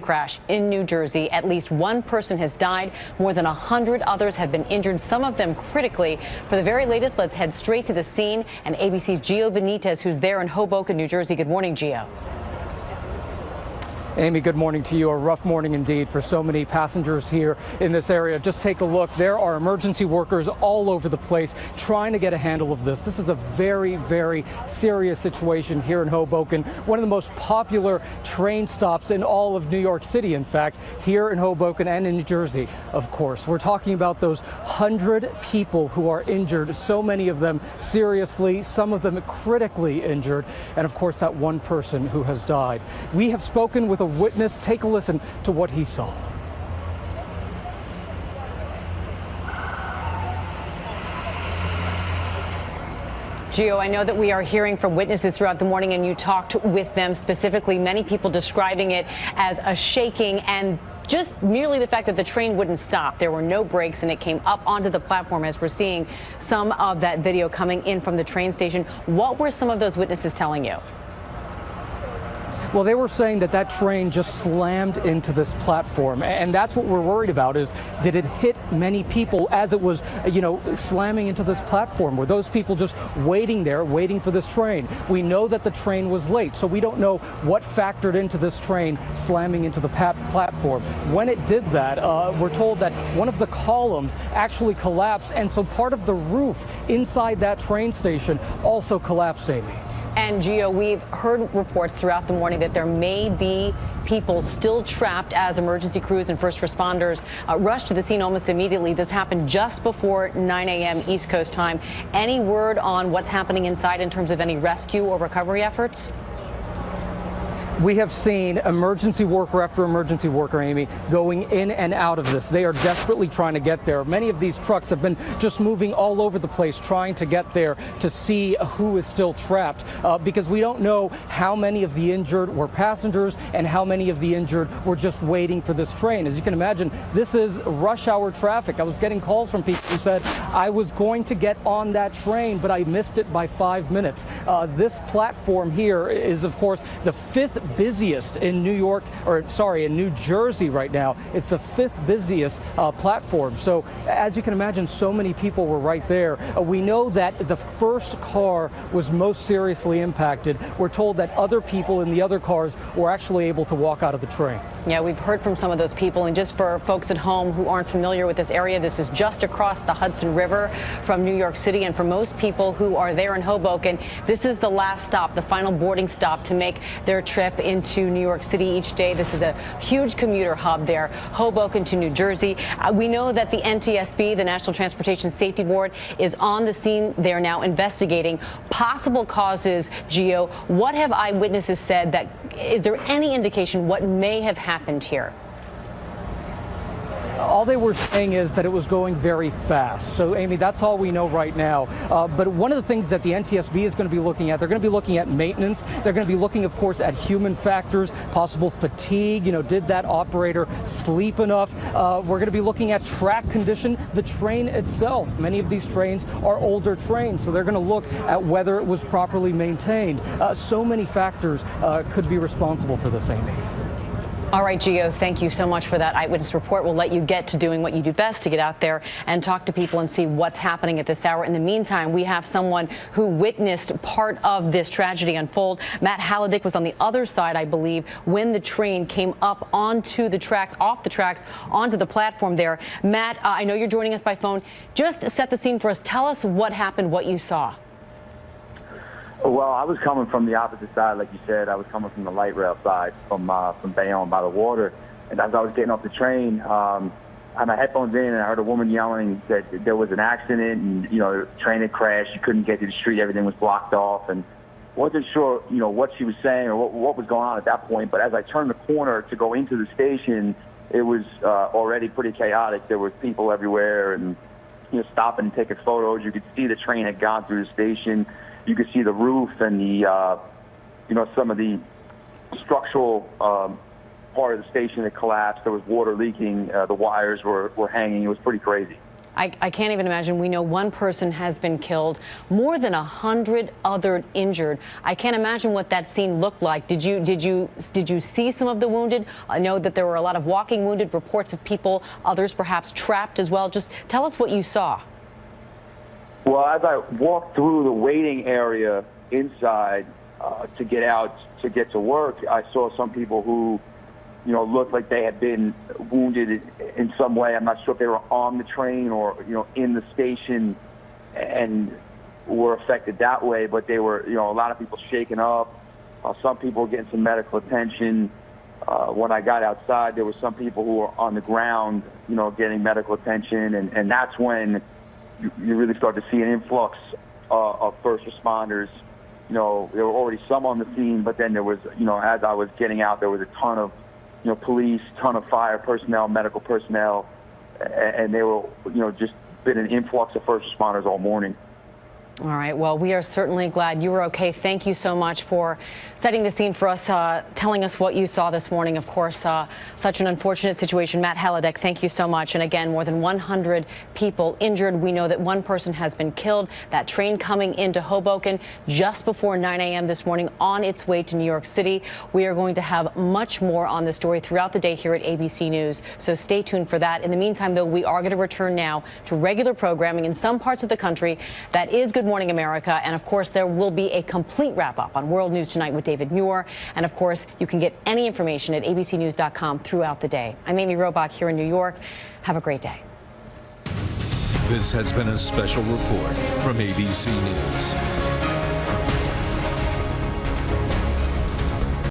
Crash in New Jersey. At least one person has died. More than 100 others have been injured, some of them critically. For the very latest, let's head straight to the scene. And ABC's Gio Benitez, who's there in Hoboken, New Jersey. Good morning, Gio. Amy, good morning to you. A rough morning indeed for so many passengers here in this area. Just take a look. There are emergency workers all over the place trying to get a handle of this. This is a very, very serious situation here in Hoboken. One of the most popular train stops in all of New York City, in fact, here in Hoboken and in New Jersey, of course. We're talking about those 100 people who are injured, so many of them seriously, some of them critically injured, and of course that one person who has died. We have spoken with a witness. Take a listen to what he saw. Gio, I know that we are hearing from witnesses throughout the morning, and you talked with them specifically. Many people describing it as a shaking and just merely the fact that the train wouldn't stop. There were no brakes, and it came up onto the platform, as we're seeing some of that video coming in from the train station. What were some of those witnesses telling you? Well, they were saying that that train just slammed into this platform, and that's what we're worried about is, did it hit many people as it was, slamming into this platform? Were those people just waiting there, waiting for this train? We know that the train was late, so we don't know what factored into this train slamming into the platform. When it did that, we're told that one of the columns actually collapsed, and so part of the roof inside that train station also collapsed, Amy. And Gio, we've heard reports throughout the morning that there may be people still trapped as emergency crews and first responders rushed to the scene almost immediately. This happened just before 9 a.m. East Coast time. Any word on what's happening inside in terms of any rescue or recovery efforts? We have seen emergency worker after emergency worker, Amy, going in and out of this. They are desperately trying to get there. Many of these trucks have been just moving all over the place trying to get there to see who is still trapped, because we don't know how many of the injured were passengers and how many of the injured were just waiting for this train. As you can imagine, this is rush hour traffic. I was getting calls from people who said, I was going to get on that train, but I missed it by 5 minutes. This platform here is, of course, the fifth busiest in in New Jersey right now. It's the fifth busiest platform. So as you can imagine, so many people were right there. We know that the first car was most seriously impacted. We're told that other people in the other cars were actually able to walk out of the train. Yeah, we've heard from some of those people. And just for folks at home who aren't familiar with this area, this is just across the Hudson River from New York City. And for most people who are there in Hoboken, this is the last stop, the final boarding stop to make their trip into New York City each day. This is a huge commuter hub there, Hoboken to New Jersey. We know that the NTSB, the National Transportation Safety Board, is on the scene. They're now investigating possible causes. Gio, what have eyewitnesses said? Is there any indication what may have happened here? All they were saying is that it was going very fast. So, Amy, that's all we know right now. But one of the things that the NTSB is going to be looking at, they're going to be looking at maintenance. They're going to be looking, of course, at human factors, possible fatigue. Did that operator sleep enough? We're going to be looking at track condition, the train itself. Many of these trains are older trains, so they're going to look at whether it was properly maintained. So many factors could be responsible for this, Amy. All right, Gio, thank you so much for that eyewitness report. We'll let you get to doing what you do best, to get out there and talk to people and see what's happening at this hour. In the meantime, we have someone who witnessed part of this tragedy unfold. Matt Hallidick was on the other side, I believe, when the train came up onto the tracks, off the tracks, onto the platform there. Matt, I know you're joining us by phone. Just set the scene for us. Tell us what happened, what you saw. Well, I was coming from the opposite side, like you said. I was coming from the light rail side, from Bayonne by the water. And as I was getting off the train, I had my headphones in, and I heard a woman yelling that there was an accident, and the train had crashed. You couldn't get to the street; everything was blocked off, and wasn't sure, what she was saying or what was going on at that point. But as I turned the corner to go into the station, it was already pretty chaotic. There were people everywhere, and stopping and taking photos. You could see the train had gone through the station. You could see the roof and the, some of the structural part of the station that collapsed. There was water leaking. The wires were hanging. It was pretty crazy. I can't even imagine. We know one person has been killed, more than 100 other injured. I can't imagine what that scene looked like. Did you see some of the wounded? I know that there were a lot of walking wounded, reports of people, others perhaps trapped as well. Just tell us what you saw. Well, as I walked through the waiting area inside to get out to get to work, I saw some people who, looked like they had been wounded in some way. I'm not sure if they were on the train or, in the station and were affected that way, but they were, a lot of people shaken up. Some people were getting some medical attention. When I got outside, there were some people who were on the ground, getting medical attention, and that's when you really start to see an influx of first responders. There were already some on the scene, but then there was, as I was getting out, there was a ton of, police, ton of fire personnel, medical personnel, and they were, just been an influx of first responders all morning. All right. Well, we are certainly glad you were okay. Thank you so much for setting the scene for us, telling us what you saw this morning. Of course, such an unfortunate situation. Matt Haladek, thank you so much. And again, more than 100 people injured. We know that one person has been killed. That train coming into Hoboken just before 9 a.m. this morning on its way to New York City. We are going to have much more on this story throughout the day here at ABC News. So stay tuned for that. In the meantime, though, we are going to return now to regular programming in some parts of the country. That is Good Morning America. And of course, there will be a complete wrap up on World News Tonight with David Muir. And of course, you can get any information at abcnews.com throughout the day. I'm Amy Robach here in New York. Have a great day. This has been a special report from ABC News.